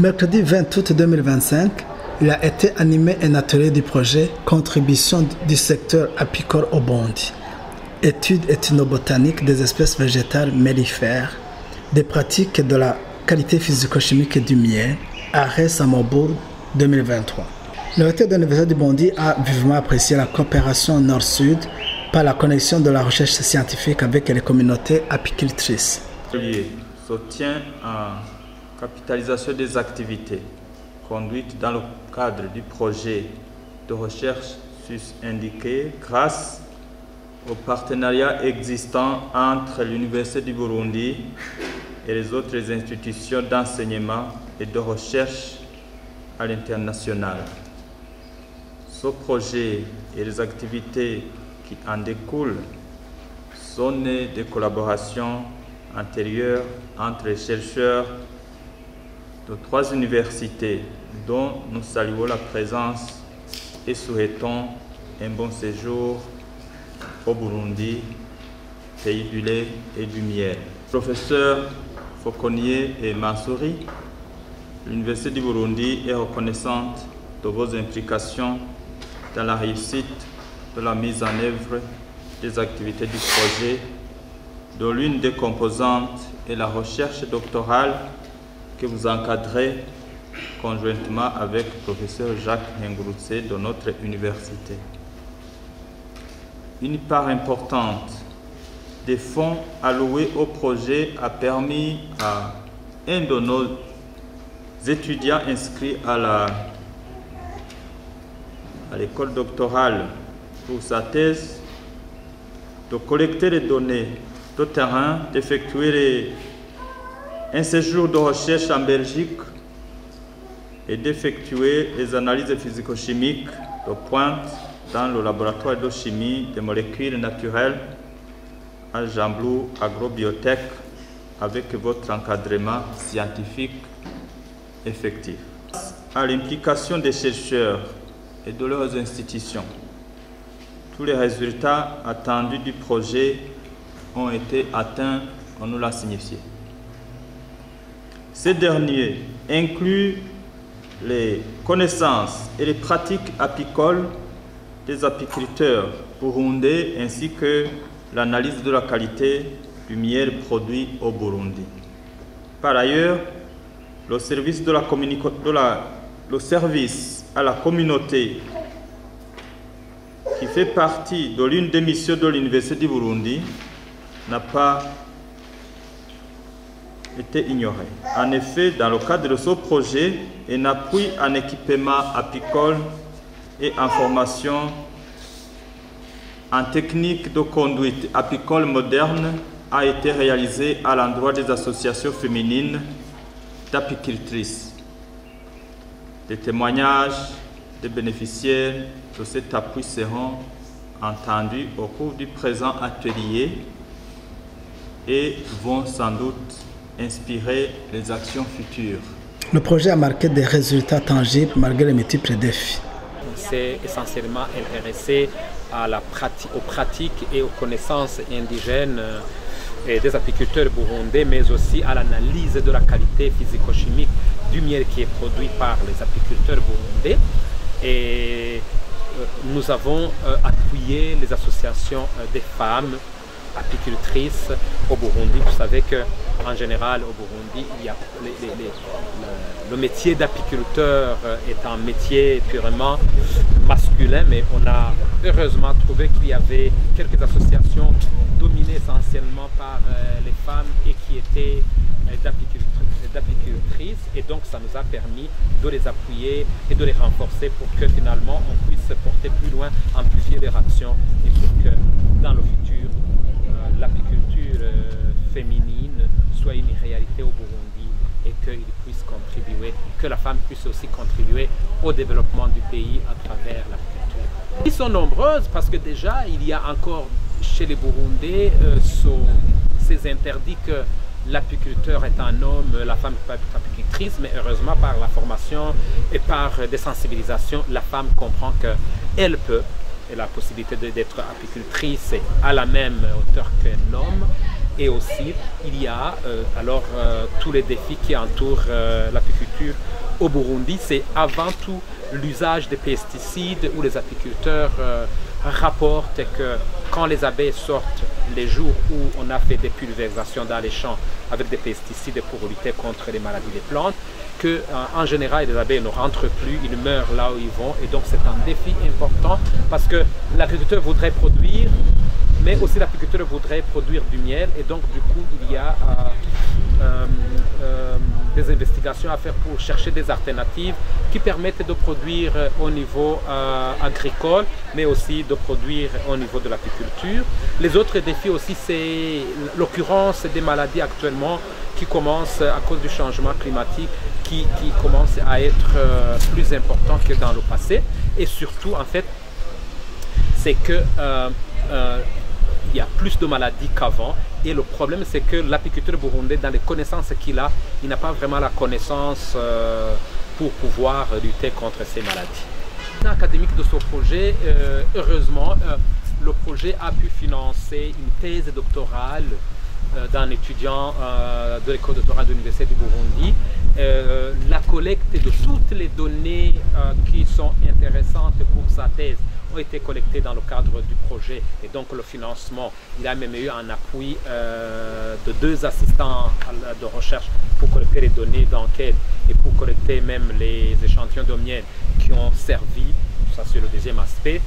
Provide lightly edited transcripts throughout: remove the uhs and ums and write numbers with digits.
Mercredi 20 août 2025, il a été animé un atelier du projet Contribution du secteur apicole au Burundi. Études ethnobotaniques des espèces végétales mellifères, des pratiques de la qualité physico-chimique du miel, Arrêt Samobourg 2023. Le recteur de l'Université du Burundi a vivement apprécié la coopération nord-sud par la connexion de la recherche scientifique avec les communautés apicultrices. Le soutien en capitalisation des activités conduites dans le cadre du projet de recherche sus-indiqué grâce au partenariat existant entre l'Université du Burundi et les autres institutions d'enseignement et de recherche à l'international. Ce projet et les activités qui en découlent sont nées de collaborations antérieures entre les chercheurs de 3 universités dont nous saluons la présence et souhaitons un bon séjour au Burundi, pays du lait et du miel. Professeur Fauconnier et Mansouri, l'Université du Burundi est reconnaissante de vos implications dans la réussite de la mise en œuvre des activités du projet, dont l'une des composantes est la recherche doctorale que vous encadrez conjointement avec le professeur Jacques Ngurutse de notre université. Une part importante des fonds alloués au projet a permis à un de nos étudiants inscrits à l'école doctorale pour sa thèse de collecter les données de terrain, d'effectuer un séjour de recherche en Belgique et d'effectuer les analyses physico-chimiques de pointe dans le laboratoire de chimie des molécules naturelles à Jamblou Agrobiotech avec votre encadrement scientifique effectif. À l'implication des chercheurs et de leurs institutions, tous les résultats attendus du projet ont été atteints, on nous l'a signifié. Ces derniers incluent les connaissances et les pratiques apicoles des apiculteurs burundais ainsi que l'analyse de la qualité du miel produit au Burundi. Par ailleurs, le service à la communauté qui fait partie de l'une des missions de l'Université du Burundi n'a pas été ignoré. En effet, dans le cadre de ce projet, un appui en équipement apicole et en formation en technique de conduite apicole moderne a été réalisé à l'endroit des associations féminines d'apicultrices. Des témoignages des bénéficiaires de cet appui seront entendus au cours du présent atelier et vont sans doute inspirer les actions futures. Le projet a marqué des résultats tangibles malgré les multiples défis. C'est essentiellement intéressé aux pratiques et aux connaissances indigènes des apiculteurs burundais, mais aussi à l'analyse de la qualité physico-chimique du miel qui est produit par les apiculteurs burundais. Et nous avons appuyé les associations des femmes apicultrices au Burundi. Vous savez qu'en général au Burundi, il y a le métier d'apiculteur est un métier purement masculin, mais on a heureusement trouvé qu'il y avait quelques associations dominées essentiellement par les femmes et qui étaient d'apicultrices, et donc ça nous a permis de les appuyer et de les renforcer pour que finalement on puisse porter plus loin, amplifier leur action et pour que dans le futur l'apiculture féminine soit une réalité au Burundi et qu'il puisse contribuer, que la femme puisse aussi contribuer au développement du pays à travers l'apiculture. Ils sont nombreuses parce que déjà il y a encore chez les Burundais ces interdits que l'apiculteur est un homme, la femme peut être apicultrice, mais heureusement par la formation et par des sensibilisations, la femme comprend qu'elle peut, et la possibilité d'être apicultrice à la même hauteur qu'un homme, Et aussi, il y a tous les défis qui entourent l'apiculture au Burundi. C'est avant tout l'usage des pesticides où les apiculteurs rapportent que quand les abeilles sortent les jours où on a fait des pulvérisations dans les champs avec des pesticides pour lutter contre les maladies des plantes, qu'en général les abeilles ne rentrent plus, ils meurent là où ils vont. Et donc c'est un défi important parce que l'agriculteur voudrait produire, mais aussi l'apiculteur voudrait produire du miel. Et donc du coup il y a des investigations à faire pour chercher des alternatives qui permettent de produire au niveau agricole, mais aussi de produire au niveau de l'apiculture. Les autres défis aussi, c'est l'occurrence des maladies actuellement qui commencent à cause du changement climatique, qui commence à être plus important que dans le passé. Et surtout, en fait, c'est que il y a plus de maladies qu'avant. Et le problème, c'est que l'apiculteur burundais, dans les connaissances qu'il a, il n'a pas vraiment la connaissance pour pouvoir lutter contre ces maladies. Académique de ce projet, heureusement, le projet a pu financer une thèse doctorale d'un étudiant de l'école doctorale de l'Université du Burundi. La collecte de toutes les données qui sont intéressantes pour sa thèse ont été collectées dans le cadre du projet, et donc le financement, il a même eu un appui de 2 assistants de recherche pour collecter les données d'enquête et pour collecter même les échantillons de miel qui ont servi, ça c'est le deuxième aspect,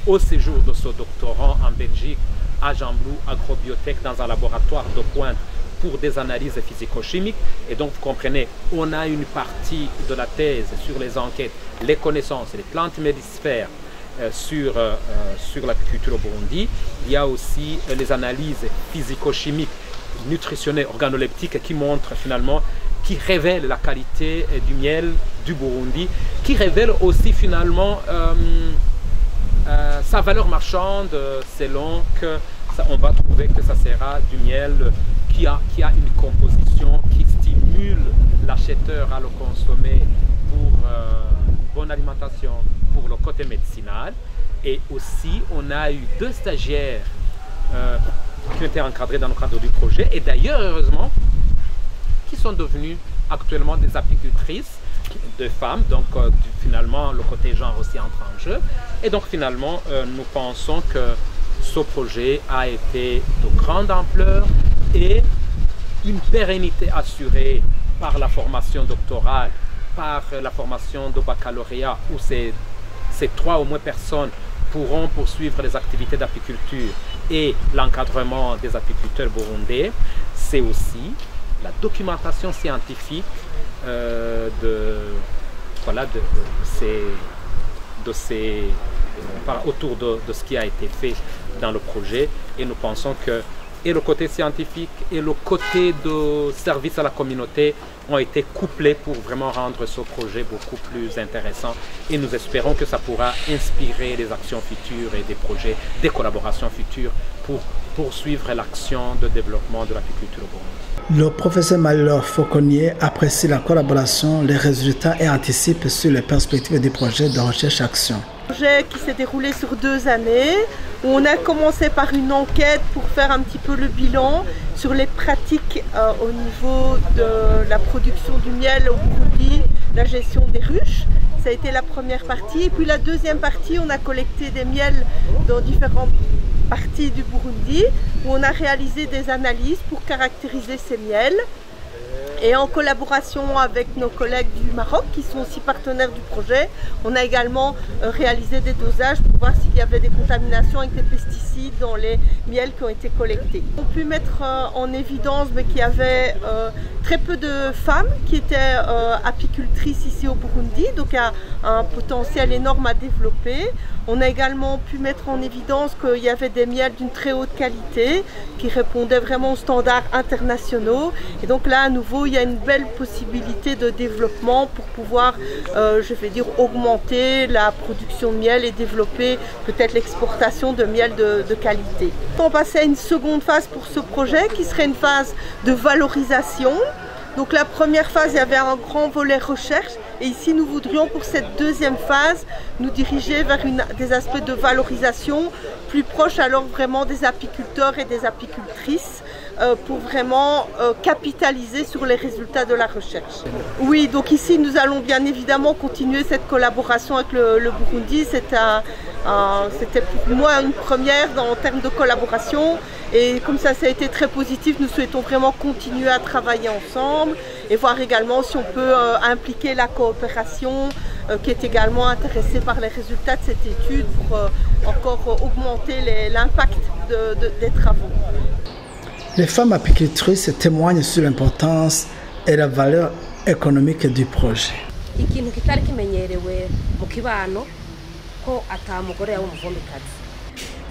au séjour de ce doctorant en Belgique à Jamblou Agrobiotech dans un laboratoire de pointe pour des analyses physico-chimiques. Et donc vous comprenez, on a une partie de la thèse sur les enquêtes, les connaissances, les plantes mellifères sur l'apiculture au Burundi. Il y a aussi les analyses physico-chimiques, nutritionnelles, organoleptiques qui montrent finalement, qui révèlent la qualité du miel du Burundi, qui révèlent aussi finalement sa valeur marchande, selon que on va trouver que ça sera du miel qui a une composition qui stimule l'acheteur à le consommer pour une bonne alimentation, pour le côté médicinal. Et aussi, on a eu 2 stagiaires qui ont été encadrés dans le cadre du projet, et d'ailleurs, heureusement, qui sont devenues actuellement des apicultrices, de femmes, donc finalement le côté genre aussi entre en jeu. Et donc finalement, nous pensons que ce projet a été de grande ampleur et une pérennité assurée par la formation doctorale, par la formation de baccalauréat, où ces 3 au moins personnes pourront poursuivre les activités d'apiculture et l'encadrement des apiculteurs burundais. C'est aussi la documentation scientifique autour de ce qui a été fait dans le projet. Et nous pensons que et le côté scientifique et le côté de service à la communauté ont été couplés pour vraiment rendre ce projet beaucoup plus intéressant. Et nous espérons que ça pourra inspirer des actions futures et des projets, des collaborations futures pour poursuivre l'action de développement de l'apiculture au Burundi. Le professeur Marie-Laure Fauconnier apprécie la collaboration, les résultats et anticipe sur les perspectives du projet de recherche-action. Un projet qui s'est déroulé sur 2 années, où on a commencé par une enquête pour faire un petit peu le bilan sur les pratiques au niveau de la production du miel au Burundi, la gestion des ruches. Ça a été la première partie. Et puis la deuxième partie, on a collecté des miels dans différentes parties du Burundi, où on a réalisé des analyses pour caractériser ces miels. Et en collaboration avec nos collègues du Maroc, qui sont aussi partenaires du projet, on a également réalisé des dosages pour voir s'il y avait des contaminations avec des pesticides dans les miels qui ont été collectés. On a pu mettre en évidence qu'il y avait très peu de femmes qui étaient apicultrices ici au Burundi, donc il y a un potentiel énorme à développer. On a également pu mettre en évidence qu'il y avait des miels d'une très haute qualité qui répondaient vraiment aux standards internationaux. Et donc là, à nouveau, il y a une belle possibilité de développement pour pouvoir, augmenter la production de miel et développer peut-être l'exportation de miel de qualité. On passait à une seconde phase pour ce projet qui serait une phase de valorisation. Donc la première phase, il y avait un grand volet recherche, et ici nous voudrions pour cette deuxième phase nous diriger vers des aspects de valorisation plus proches alors vraiment des apiculteurs et des apicultrices pour vraiment capitaliser sur les résultats de la recherche. Oui, donc ici nous allons bien évidemment continuer cette collaboration avec le Burundi. C'était pour moi une première en termes de collaboration et comme ça a été très positif, nous souhaitons vraiment continuer à travailler ensemble et voir également si on peut impliquer la coopération qui est également intéressée par les résultats de cette étude pour encore augmenter l'impact des travaux. Les femmes apicultrices témoignent sur l'importance et la valeur économique du projet.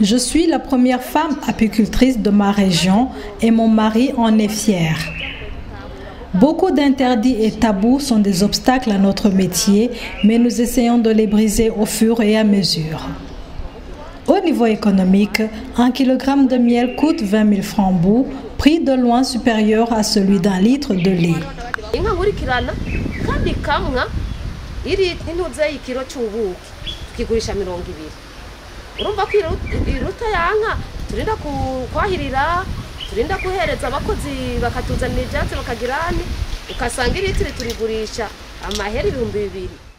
Je suis la première femme apicultrice de ma région et mon mari en est fier. Beaucoup d'interdits et tabous sont des obstacles à notre métier, mais nous essayons de les briser au fur et à mesure. Au niveau économique, 1 kg de miel coûte 20 000 francs bout, prix de loin supérieur à celui d'un litre de lait. turinda kuhereza abakozi bakatuzanira ibyatsi bakagirani ukasanga iritiri turigurisha amahera 2000.